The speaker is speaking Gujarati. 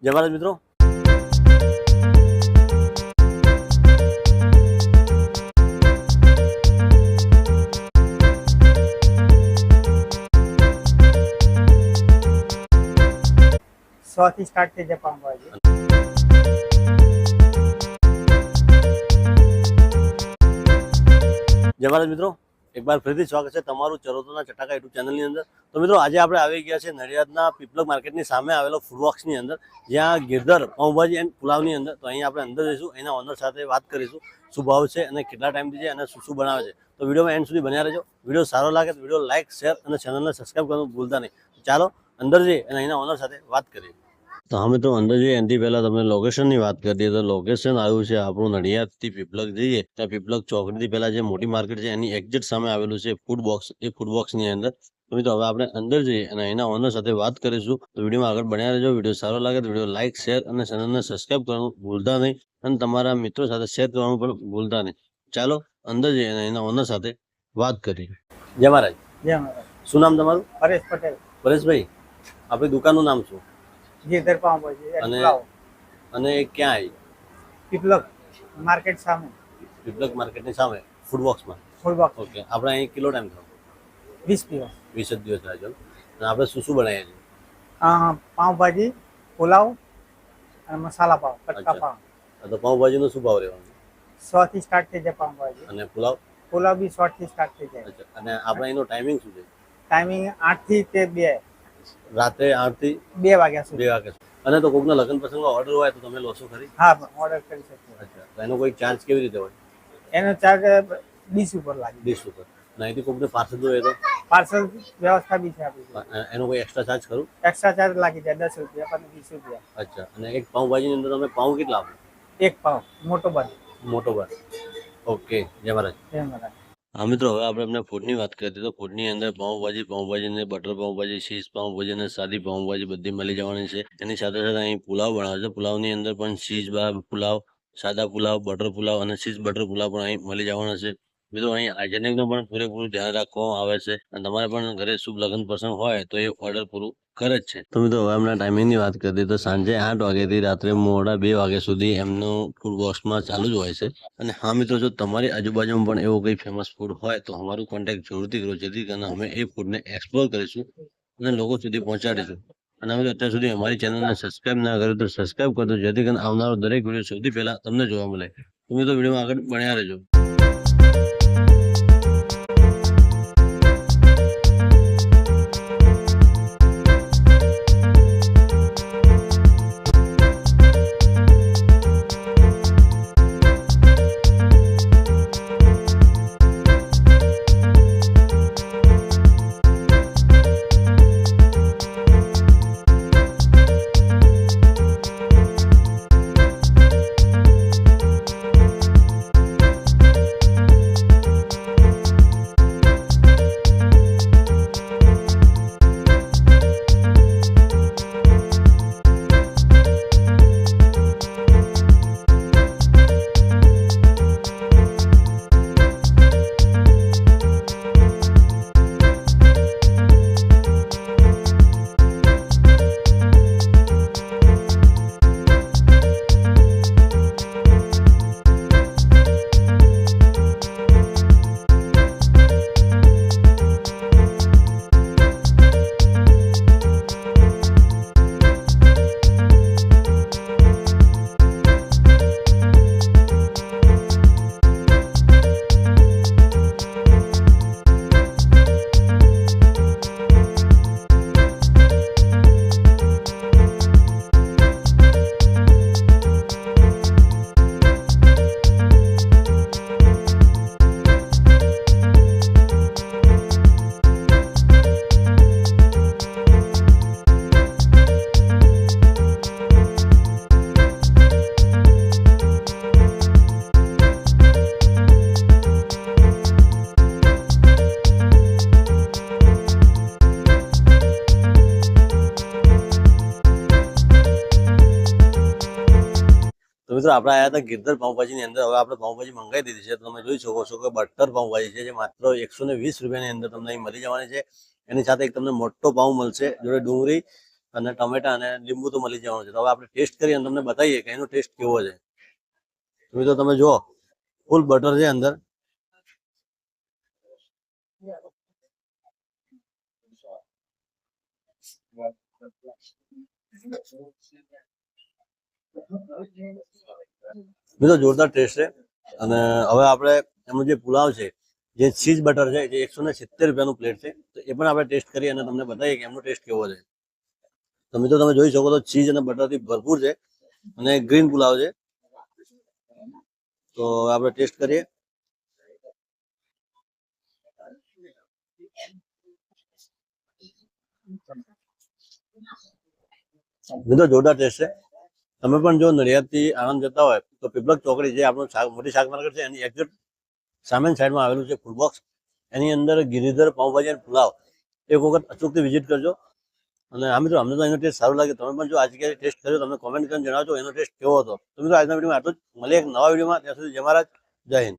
જય મહારાજ મિત્રો, થી સ્ટાર્ટ થઈ જાય પાઉંભાજી. જય મહારાજ મિત્રો, એક બાર ફરીથી સ્વાગત છે તમારું ચરોતરના ચટાકા યુટ્યુબ ચેનલની અંદર. તો મિત્રો આજે આપણે આવી ગયા છે નડિયાદના પીપલગ માર્કેટની સામે આવેલો ફૂડ બોક્સની અંદર, જ્યાં ગિરધર પાઉંભાજી એન્ડ પુલાવની અંદર. તો અહીં આપણે અંદર જઈશું, એના ઓનર સાથે વાત કરીશું શું ભાવ છે અને કેટલા ટાઈમથી છે અને શું શું બનાવે છે. તો વિડીયોમાં એન્ડ સુધી બન્યા રહેજો. વિડીયો સારો લાગે તો વિડીયો લાઇક, શેર અને ચેનલને સબસ્ક્રાઈબ કરવાનું ભૂલતા નહીં. ચાલો અંદર જઈએ અને અહીંના ઓનર સાથે વાત કરીએ. તો હા મિત્રો, અંદર જઈએ એનાથી પહેલા તમને લોકેશનની વાત કરી દઈએ તો લોકેશન આવ્યું છે આપણું નડિયાદથી પીપલગ જઈએ ત્યાં પીપલગ ચોકડીથી પહેલા જે મોટી માર્કેટ છે એની એક્ઝેક્ટ સામે આવેલું છે ફૂડ બોક્સ. એ ફૂડ બોક્સની અંદર તો મિત્રો હવે આપણે અંદર જઈએ અને એના ઓનર સાથે વાત કરીશું. તો વિડીયોમાં આગળ બન્યા રહેજો. વિડીયો સારો લાગે તો વિડીયો લાઇક, શેર અને ચેનલને સબસ્ક્રાઈબ કરવાનું ભૂલતા નહીં અને તમારા મિત્રો સાથે શેર કરવાનું પણ ભૂલતા નહીં. ચાલો અંદર જઈએ અને એના ઓનર સાથે વાત કરીએ. જય મહારાજ. જય મહારાજ. શું નામ તમારું? પરેશ પટેલ. પરેશભાઈ, આપણી દુકાનનું નામ શું ગિરધર પાઉંભાજી અને પુલાવ. અને એ ક્યાં આવી? પીપલગ માર્કેટ સામે પીપલગ માર્કેટની સામે ફૂડ બોક્સમાં. Food box. ઓકે, આપણે અહીં કિલો ટાઈમ થયો? 20 દિવસ. 20 જ દિવસ થયા છે. અને આપણે શું શું બનાવીએ છીએ? પાઉંભાજી, પુલાવ અને મસાલા પાવ, કટકા અચ્છા. પાવ. તો પાઉંભાજીનો શું ભાવ રહેવાનો? 100 થી સ્ટાર્ટ થઈ જાય પાઉંભાજી. અને પુલાવ? પુલાવ બી 100 થી સ્ટાર્ટ થઈ જાય. અચ્છા. અને આપણે એનો ટાઈમિંગ શું છે? ટાઈમિંગ 8 થી તે 2 રાત્રે 8 થી 2 વાગ્યા 2 સુધી. વાગ્યા સુધી. અને તો કોઈકના લગ્ન પ્રસંગમાં ઓર્ડર હોય તો તમે લો છો ખરી? હા, ઓર્ડર કરી શકીએ. અચ્છા. તો એનો કોઈ ચાર્જ કેવી રીતે હોય? એનો ચાર્જ ડીશ ઉપર લાગે. ડીશ ઉપર. અને અહીંથી કોઈકને પાર્સલ જોઈએ તો પાર્સલ વ્યવસ્થા બી છે આપણી જોડે. એનો કોઈ એક્સ્ટ્રા ચાર્જ ખરું? એક્સ્ટ્રા ચાર્જ લાગી જાય 10 રૂપિયા, 20 રૂપિયા. અચ્છા. અને એક પાઉંભાજીની અંદર તમે પાઉં કેટલા આપો? એક પાવ મોટો બન. મોટો બાર. ઓકે, જય મહારાજ. જય મહારાજ. હા મિત્રો, હવે આપણે એમને ફૂડની વાત કરીએ તો ફૂડની અંદર પાઉંભાજી ને બટર પાઉંભાજી, ચીઝ પાઉંભાજી અને સાદી પાઉંભાજી બધી મળી જવાની છે. એની સાથે સાથે અહીં પુલાવ બનાવે છે. પુલાવની અંદર પણ ચીઝ પુલાવ, સાદા પુલાવ, બટર પુલાવ અને ચીઝ બટર પુલાવ પણ અહીં મળી જવાના છે. મિત્રો અહીં હાઇજેનિકનું પણ પૂરેપૂરું ધ્યાન રાખવામાં આવે છે અને તમારે પણ ઘરે શુભ લગ્ન પ્રસંગ હોય તો એ ઓર્ડર પૂરું કરે જ છે. તો મિત્રો હવે એમના ટાઈમિંગની વાત કરીએ તો સાંજે 8 વાગ્યાથી રાત્રે મોડા 2 વાગ્યા સુધી એમનું ફૂડ બોક્સમાં ચાલુ જ હોય છે. અને હા મિત્રો, જો તમારી આજુબાજુમાં પણ એવો કંઈ ફેમસ ફૂડ હોય તો અમારું કોન્ટેક્ટ જરૂરથી કરો, જેથી કરીને અમે એ ફૂડને એક્સપ્લોર કરીશું અને લોકો સુધી પહોંચાડીશું. અને અમે અત્યાર સુધી અમારી ચેનલને સબસ્ક્રાઇબ ના કર્યું તો સબસ્ક્રાઇબ કરજો, જેથી કરીને આવનારો દરેક વિડીયો સૌથી પહેલા તમને જોવા મળે. તમે તો વિડીયોમાં આગળ બન્યા રહેજો. તો મિત્રો આપણે આવ્યા હતા ગિરધર પાઉંભાજીની અંદર. હવે આપણે પાઉંભાજી મંગાવી દીધી છે. તમે જોઈ શકો છો કે બટર પાઉંભાજી છે, જે માત્ર 120 રૂપિયાની અંદર તમને અહીં મળી જવાની છે. એની સાથે એક તમને મોટો પાઉં મળશે, જોડે ડુંગળી અને ટમેટા અને લીંબુ તો મળી જવાનું છે. તો હવે આપણે ટેસ્ટ કરીએ અને તમને બતાવીએ કે એનો ટેસ્ટ કેવો છે. મિત્રો તમે જુઓ ફૂલ બટર છે અંદર. મિત્રો જોરદાર ટેસ્ટ છે. અને હવે આપણે એનું જે પુલાવ છે જે ચીઝ બટર છે જે 170 રૂપિયાનું પ્લેટ છે, તો એ પણ આપણે ટેસ્ટ કરીએ અને તમને બતાવીએ કે એમનો ટેસ્ટ કેવો છે. તો મિત્રો તમે જોઈ શકો તો ચીઝ અને બટરથી ભરપૂર છે અને ગ્રીન પુલાવ છે. તો આપણે ટેસ્ટ કરીએ. મિત્રો જોરદાર ટેસ્ટ છે. તમે પણ જો નડિયાદથી આણંદ જતા હોય તો પીપલક ચોકડી જે આપણું મોટી શાક માર્કેટ છે એની એક્ઝેક્ટ સામેની સાઈડમાં આવેલું છે ફૂડ બોક્સ. એની અંદર ગિરિધર પાઉંભાજી અને પુલાવ એક વખત અચૂકથી વિઝિટ કરજો. અને આ મિત્રો અમને તો એનો ટેસ્ટ સારો લાગે. તમે પણ જો આ જગ્યાએ ટેસ્ટ કર્યો તમે કોમેન્ટ કરીને જણાવજો એનો ટેસ્ટ કેવો હતો. તો મિત્રો આજના વિડીયોમાં આટલું જ. મળીએ એક નવા વિડીયોમાં. ત્યાં સુધી જય મહારાજ, જય હિન્દ.